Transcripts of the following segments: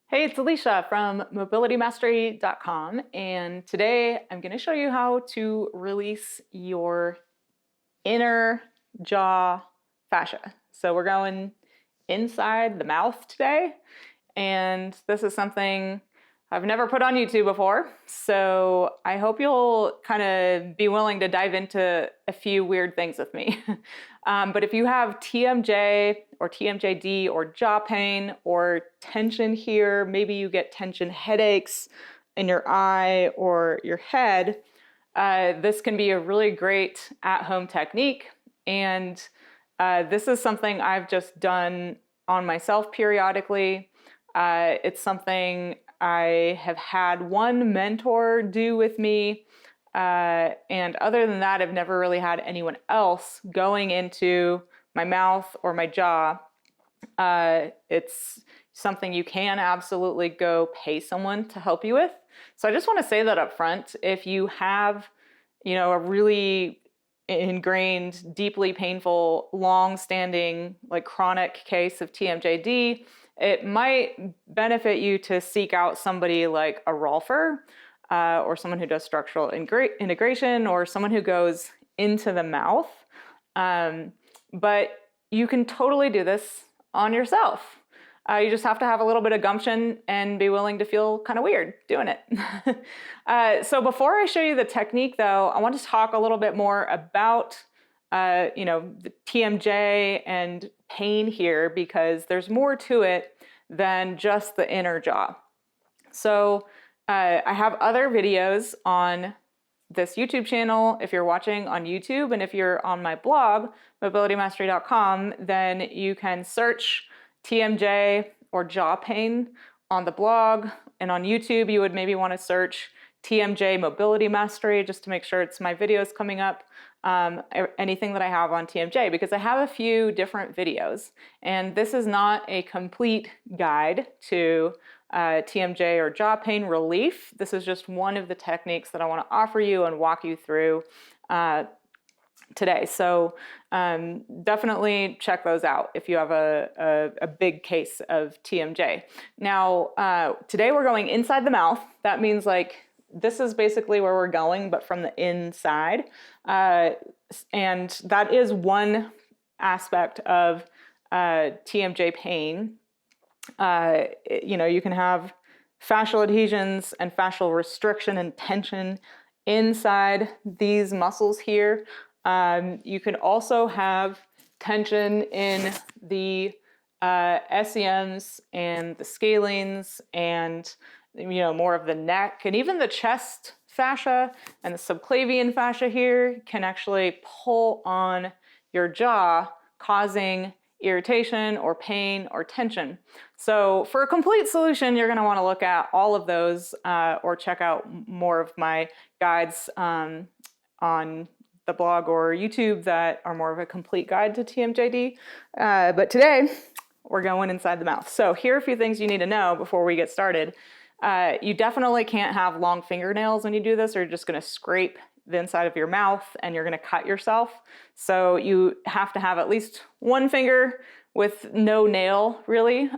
Hey, it's Alicia from mobilitymastery.com, and today I'm going to show you how to release your inner jaw fascia. So we're going inside the mouth today, and this is something I've never put on YouTube before, so I hope you'll kind of be willing to dive into a few weird things with me. But if you have TMJ or TMJD or jaw pain or tension here, maybe you get tension headaches in your eye or your head, this can be a really great at-home technique. And this is something I've just done on myself periodically. It's something I have had one mentor do with me. And other than that, I've never really had anyone else going into my mouth or my jaw. It's something you can absolutely go pay someone to help you with. So I just want to say that up front. If you have, a really ingrained, deeply painful, long-standing, like chronic case of TMJD, it might benefit you to seek out somebody like a rolfer, or someone who does structural integration, or someone who goes into the mouth. But you can totally do this on yourself. You just have to have a little bit of gumption and be willing to feel kind of weird doing it. So before I show you the technique, though, I want to talk a little bit more about the TMJ and pain here, because there's more to it than just the inner jaw. So I have other videos on this YouTube channel if you're watching on YouTube, and if you're on my blog, mobilitymastery.com, then you can search TMJ or jaw pain on the blog, and on YouTube you would maybe want to search TMJ Mobility Mastery just to make sure it's my videos coming up. Anything that I have on TMJ, because I have a few different videos, and this is not a complete guide to TMJ or jaw pain relief. This is just one of the techniques that I want to offer you and walk you through today. So definitely check those out if you have a big case of TMJ. Now, today we're going inside the mouth. That means this is basically where we're going, but from the inside. And that is one aspect of TMJ pain. You can have fascial adhesions and fascial restriction and tension inside these muscles here. You can also have tension in the SCMs and the scalenes, and more of the neck, and even the chest fascia and the subclavian fascia here can actually pull on your jaw, causing irritation or pain or tension. So for a complete solution, you're going to want to look at all of those, or check out more of my guides on the blog or YouTube that are more of a complete guide to TMJD. But today we're going inside the mouth. So here are a few things you need to know before we get started. You definitely can't have long fingernails when you do this, or you're just going to scrape the inside of your mouth and you're going to cut yourself. So you have to have at least one finger with no nail, really.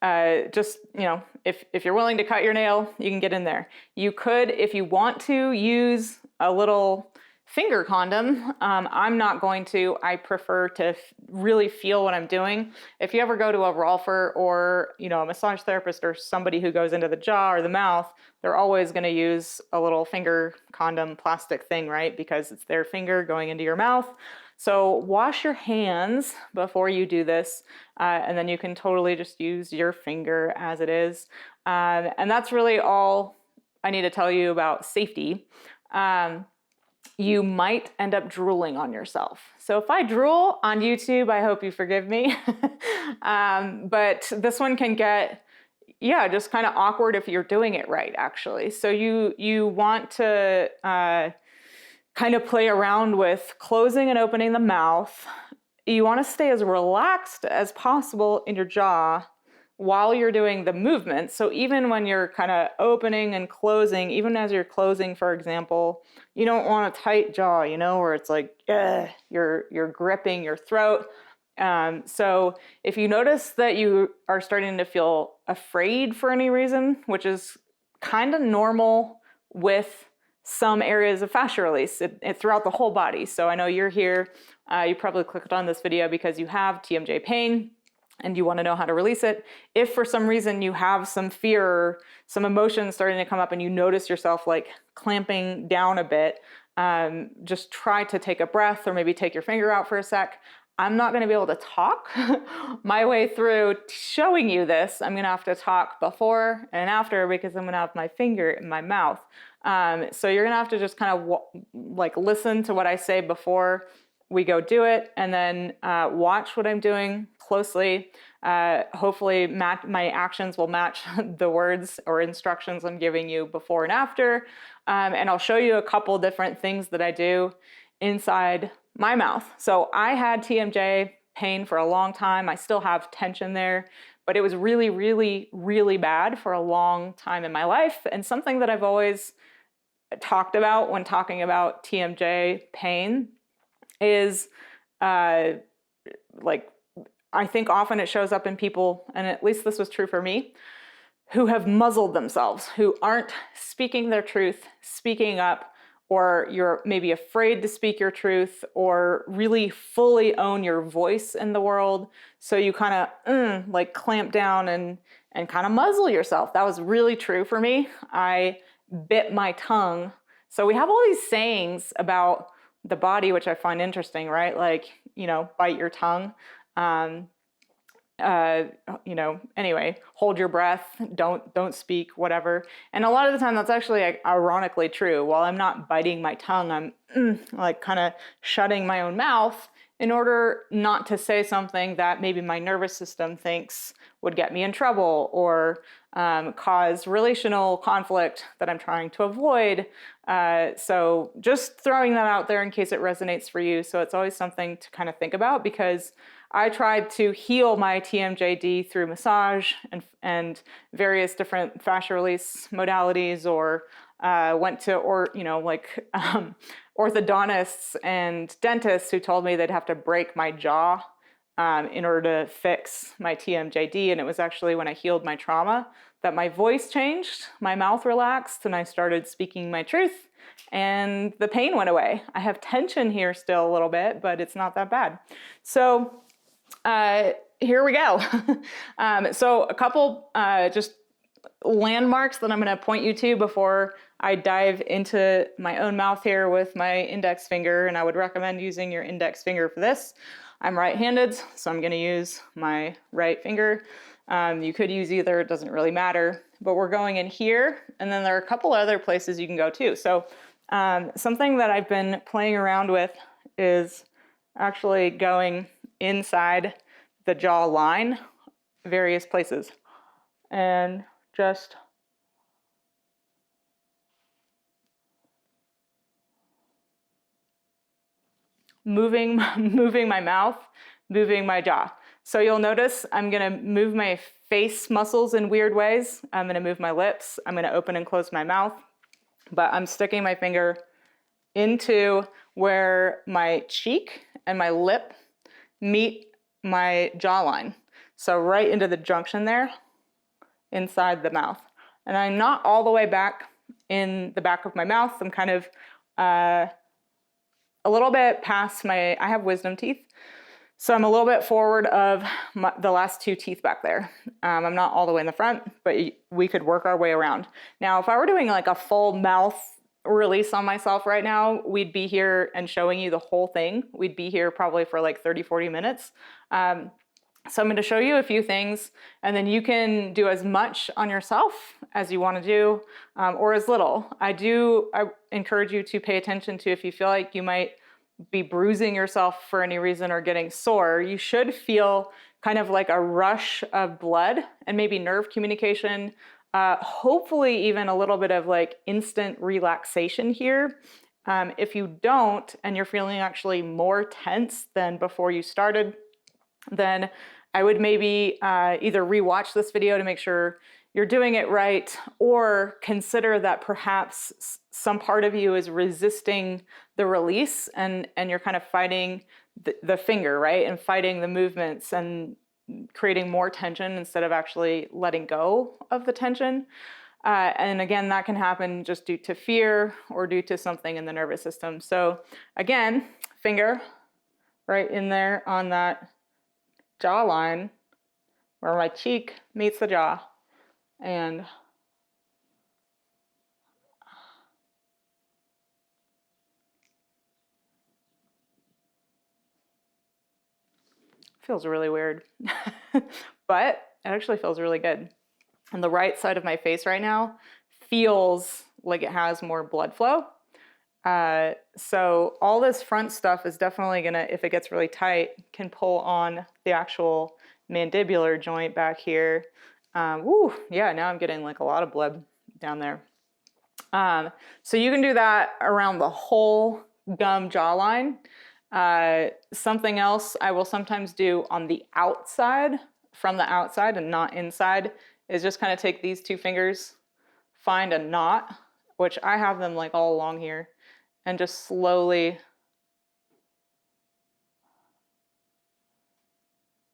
If you're willing to cut your nail, you can get in there. You could, if you want to, use a little finger condom. I'm not going to. I prefer to really feel what I'm doing. If you ever go to a rolfer or a massage therapist or somebody who goes into the jaw or the mouth, they're always going to use a little finger condom plastic thing, right? Because it's their finger going into your mouth. So wash your hands before you do this, and then you can totally just use your finger as it is. And that's really all I need to tell you about safety. You might end up drooling on yourself. So if I drool on YouTube, I hope you forgive me. But this one can get, just kind of awkward if you're doing it right, actually. So you want to kind of play around with closing and opening the mouth. You want to stay as relaxed as possible in your jaw while you're doing the movement. So even when you're kind of opening and closing, even as you're closing, for example, you don't want a tight jaw, where it's like, you're gripping your throat. So if you notice that you are starting to feel afraid for any reason, which is kind of normal with some areas of fascia release throughout the whole body. So I know you're here, you probably clicked on this video because you have TMJ pain and you want to know how to release it. If for some reason you have some fear or some emotions starting to come up and you notice yourself like clamping down a bit, just try to take a breath or maybe take your finger out for a sec. I'm not going to be able to talk my way through showing you this. I'm going to have to talk before and after because I'm going to have my finger in my mouth. So you're going to have to just kind of like listen to what I say before we go do it, and then watch what I'm doing closely. Hopefully my actions will match the words or instructions I'm giving you before and after. And I'll show you a couple different things that I do inside my mouth. So I had TMJ pain for a long time. I still have tension there, but it was really, really, really bad for a long time in my life. And something that I've always talked about when talking about TMJ pain is like, I think often it shows up in people, and at least this was true for me, who have muzzled themselves, who aren't speaking their truth, speaking up, or you're maybe afraid to speak your truth or really fully own your voice in the world. So you kind of like clamp down and kind of muzzle yourself. That was really true for me. I bit my tongue. So we have all these sayings about the body, which I find interesting, right? Like, you know, bite your tongue. You know, anyway, hold your breath, don't speak, whatever. And a lot of the time that's actually ironically true. While I'm not biting my tongue, I'm like kind of shutting my own mouth in order not to say something that maybe my nervous system thinks would get me in trouble or cause relational conflict that I'm trying to avoid. So just throwing that out there in case it resonates for you. So it's always something to kind of think about, because I tried to heal my TMJD through massage and various different fascia release modalities, or went to orthodontists and dentists who told me they'd have to break my jaw in order to fix my TMJD. And it was actually when I healed my trauma that my voice changed, my mouth relaxed, and I started speaking my truth, and the pain went away. I have tension here still a little bit, but it's not that bad. So here we go. So a couple just landmarks that I'm going to point you to before I dive into my own mouth here with my index finger, and I would recommend using your index finger for this. I'm right-handed, so I'm going to use my right finger. You could use either, it doesn't really matter, but we're going in here, and then there are a couple other places you can go too. So something that I've been playing around with is actually going inside the jawline, various places, and just moving my mouth, moving my jaw. So you'll notice I'm gonna move my face muscles in weird ways. I'm gonna move my lips. I'm gonna open and close my mouth, but I'm sticking my finger into where my cheek and my lip meet my jawline. So right into the junction there, inside the mouth. And I'm not all the way back in the back of my mouth. I'm kind of a little bit past I have wisdom teeth. So I'm a little bit forward of the last two teeth back there. I'm not all the way in the front, but we could work our way around. Now, if I were doing like a full mouth release on myself right now, we'd be here and showing you the whole thing. We'd be here probably for like 30, 40 minutes. So I'm going to show you a few things, and then you can do as much on yourself as you want to do, or as little. I encourage you to pay attention to if you feel like you might be bruising yourself for any reason or getting sore. You should feel kind of like a rush of blood and maybe nerve communication, hopefully even a little bit of like instant relaxation here. If you don't, and you're feeling actually more tense than before you started, then I would maybe either rewatch this video to make sure you're doing it right, or consider that perhaps some part of you is resisting the release and you're kind of fighting the finger, right? And fighting the movements and creating more tension instead of actually letting go of the tension. And again, that can happen just due to fear or due to something in the nervous system. So again, finger right in there on that jawline where my cheek meets the jaw. And feels really weird, but it actually feels really good. And the right side of my face right now feels like it has more blood flow. So all this front stuff is definitely gonna, if it gets really tight, can pull on the actual mandibular joint back here. Woo, yeah, now I'm getting like a lot of blood down there. So you can do that around the whole gum jawline. Something else I will sometimes do on the outside, from the outside and not inside, is just kind of take these two fingers, find a knot, which I have them like all along here, and just slowly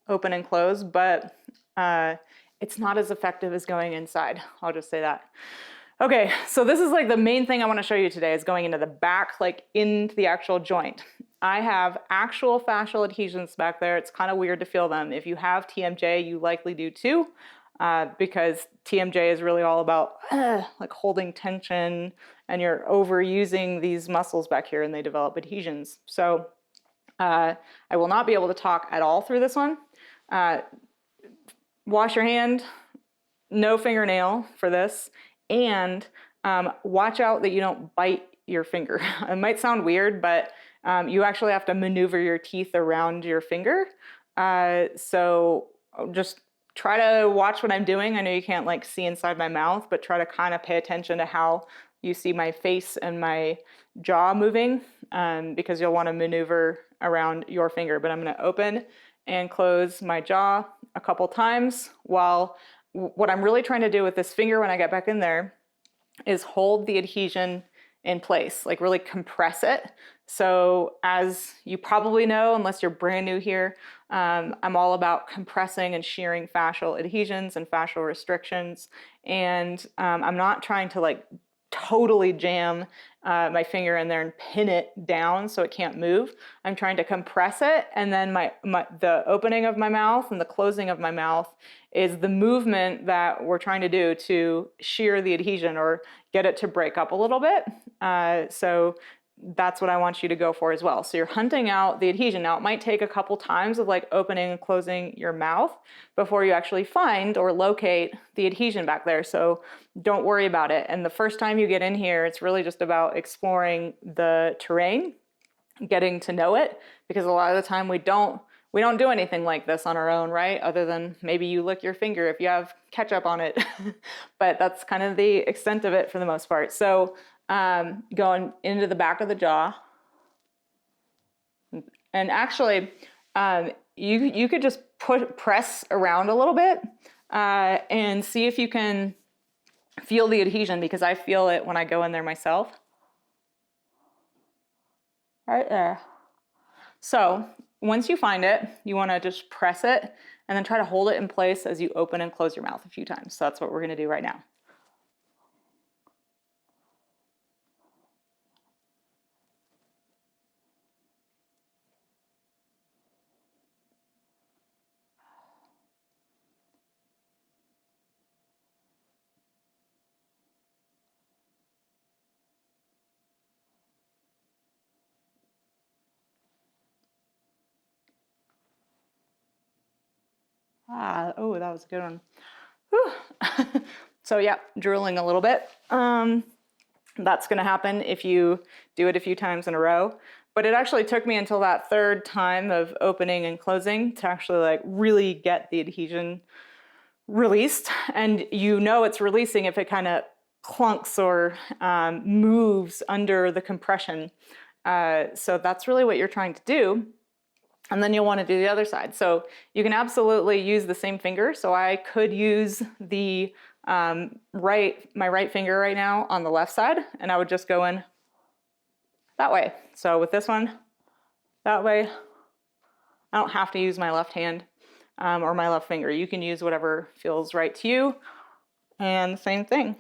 open and close, but it's not as effective as going inside. I'll just say that. Okay, so this is like the main thing I want to show you today is going into the back, like into the actual joint. I have actual fascial adhesions back there. It's kind of weird to feel them. If you have TMJ, you likely do too, because TMJ is really all about like holding tension, and you're overusing these muscles back here and they develop adhesions. So I will not be able to talk at all through this one. Wash your hand, no fingernail for this, and watch out that you don't bite your finger. It might sound weird, but you actually have to maneuver your teeth around your finger. So just try to watch what I'm doing. I know you can't like see inside my mouth, but try to kind of pay attention to how you see my face and my jaw moving, because you'll want to maneuver around your finger. But I'm going to open and close my jaw a couple times, while what I'm really trying to do with this finger when I get back in there is hold the adhesion in place, like really compress it. So as you probably know, unless you're brand new here, I'm all about compressing and shearing fascial adhesions and fascial restrictions. And I'm not trying to like totally jam my finger in there and pin it down so it can't move. I'm trying to compress it, and then the opening of my mouth and the closing of my mouth is the movement that we're trying to do to shear the adhesion or get it to break up a little bit. So that's what I want you to go for as well. So you're hunting out the adhesion. Now it might take a couple times of like opening and closing your mouth before you actually find or locate the adhesion back there. So don't worry about it. And the first time you get in here, it's really just about exploring the terrain, getting to know it, because a lot of the time we don't do anything like this on our own, right? Other than maybe you lick your finger if you have ketchup on it. But that's kind of the extent of it for the most part. So going into the back of the jaw. And actually, you could just press around a little bit and see if you can feel the adhesion, because I feel it when I go in there myself. Right there. So once you find it, you want to just press it and then try to hold it in place as you open and close your mouth a few times. So that's what we're going to do right now. Oh, that was a good one. So yeah, drooling a little bit. That's going to happen if you do it a few times in a row. But it actually took me until that third time of opening and closing to actually like really get the adhesion released. And you know it's releasing if it kind of clunks or moves under the compression. So that's really what you're trying to do. And then you'll want to do the other side. So you can absolutely use the same finger. So I could use the my right finger right now on the left side, and I would just go in that way. So with this one, that way, I don't have to use my left hand or my left finger. You can use whatever feels right to you. And same thing.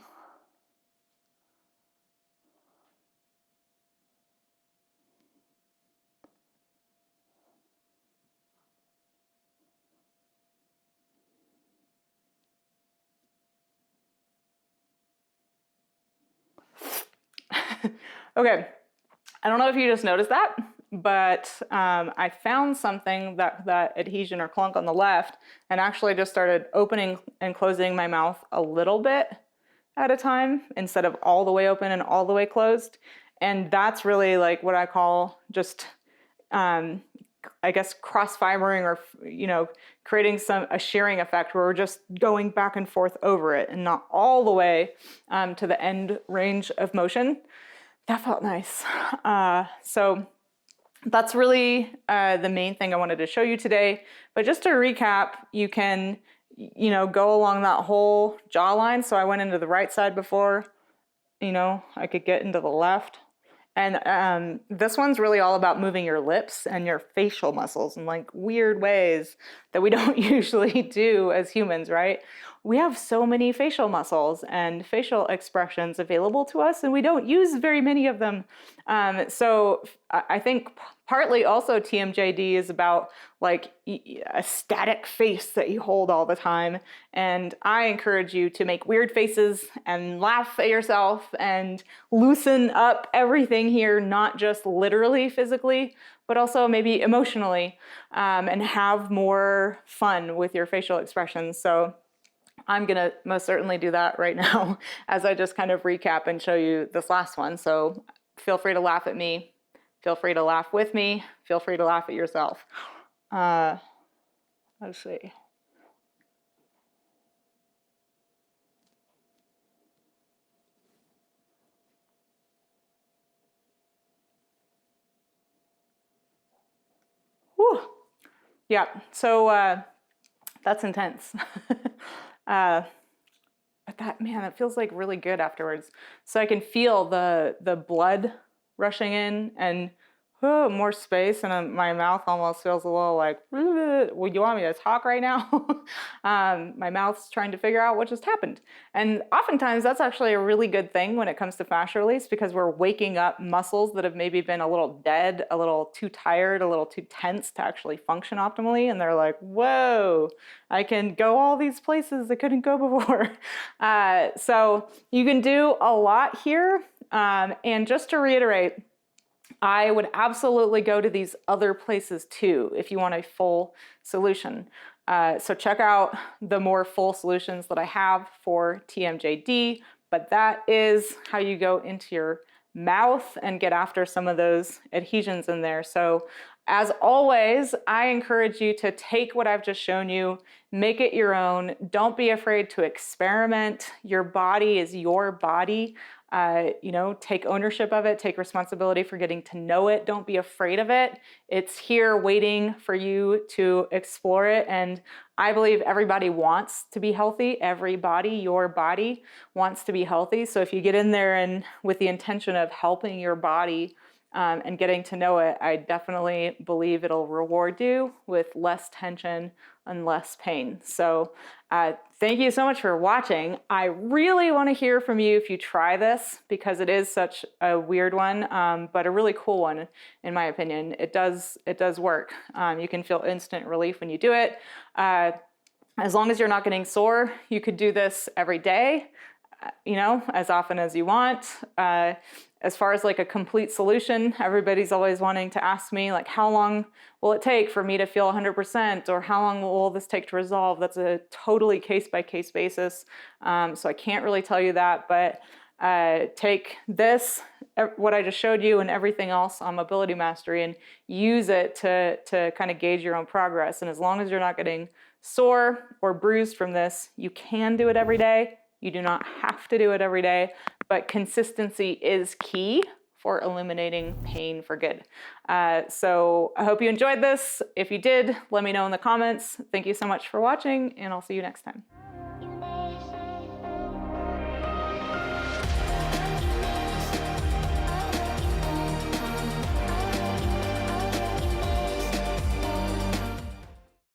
Okay, I don't know if you just noticed that, but I found something that adhesion or clunk on the left, and actually just started opening and closing my mouth a little bit at a time instead of all the way open and all the way closed. And that's really like what I call just, I guess, cross-fibering, or, you know, creating a shearing effect where we're just going back and forth over it and not all the way to the end range of motion. That felt nice. So that's really the main thing I wanted to show you today. But just to recap, you can, you know, go along that whole jawline. So I went into the right side before, you know, I could get into the left. And this one's really all about moving your lips and your facial muscles in like weird ways that we don't usually do as humans, right? We have so many facial muscles and facial expressions available to us, and we don't use very many of them. So I think partly also TMJD is about like a static face that you hold all the time. And I encourage you to make weird faces and laugh at yourself and loosen up everything here, not just literally physically, but also maybe emotionally, and have more fun with your facial expressions. So I'm gonna most certainly do that right now as I just kind of recap and show you this last one. So feel free to laugh at me, feel free to laugh with me, feel free to laugh at yourself. Let's see. Whew. Yeah, so that's intense. But that, man, it feels like really good afterwards. So I can feel the blood rushing in, and more space, and my mouth almost feels a little like, would you want me to talk right now? My mouth's trying to figure out what just happened. And oftentimes that's actually a really good thing when it comes to fascia release, because we're waking up muscles that have maybe been a little dead, a little too tired, a little too tense to actually function optimally. And they're like, whoa, I can go all these places I couldn't go before. So you can do a lot here. And just to reiterate, I would absolutely go to these other places too if you want a full solution. So check out the more full solutions that I have for TMJD, but that is how you go into your mouth and get after some of those adhesions in there. So as always, I encourage you to take what I've just shown you, make it your own. Don't be afraid to experiment. Your body is your body. You know, take ownership of it, take responsibility for getting to know it. Don't be afraid of it. It's here waiting for you to explore it. And I believe everybody wants to be healthy. Everybody, your body, wants to be healthy. So if you get in there and with the intention of helping your body and getting to know it, I definitely believe it'll reward you with less tension and less pain. So thank you so much for watching. I really want to hear from you if you try this, because it is such a weird one, but a really cool one in my opinion. It does work. You can feel instant relief when you do it. As long as you're not getting sore, you could do this every day, you know, as often as you want. As far as like a complete solution, everybody's always wanting to ask me, like, how long will it take for me to feel 100%? Or how long will this take to resolve? That's a totally case-by-case basis. So I can't really tell you that, but take this, what I just showed you, and everything else on Mobility Mastery, and use it to kind of gauge your own progress. And as long as you're not getting sore or bruised from this, you can do it every day. You do not have to do it every day, but consistency is key for eliminating pain for good. So I hope you enjoyed this. If you did, let me know in the comments. Thank you so much for watching, and I'll see you next time.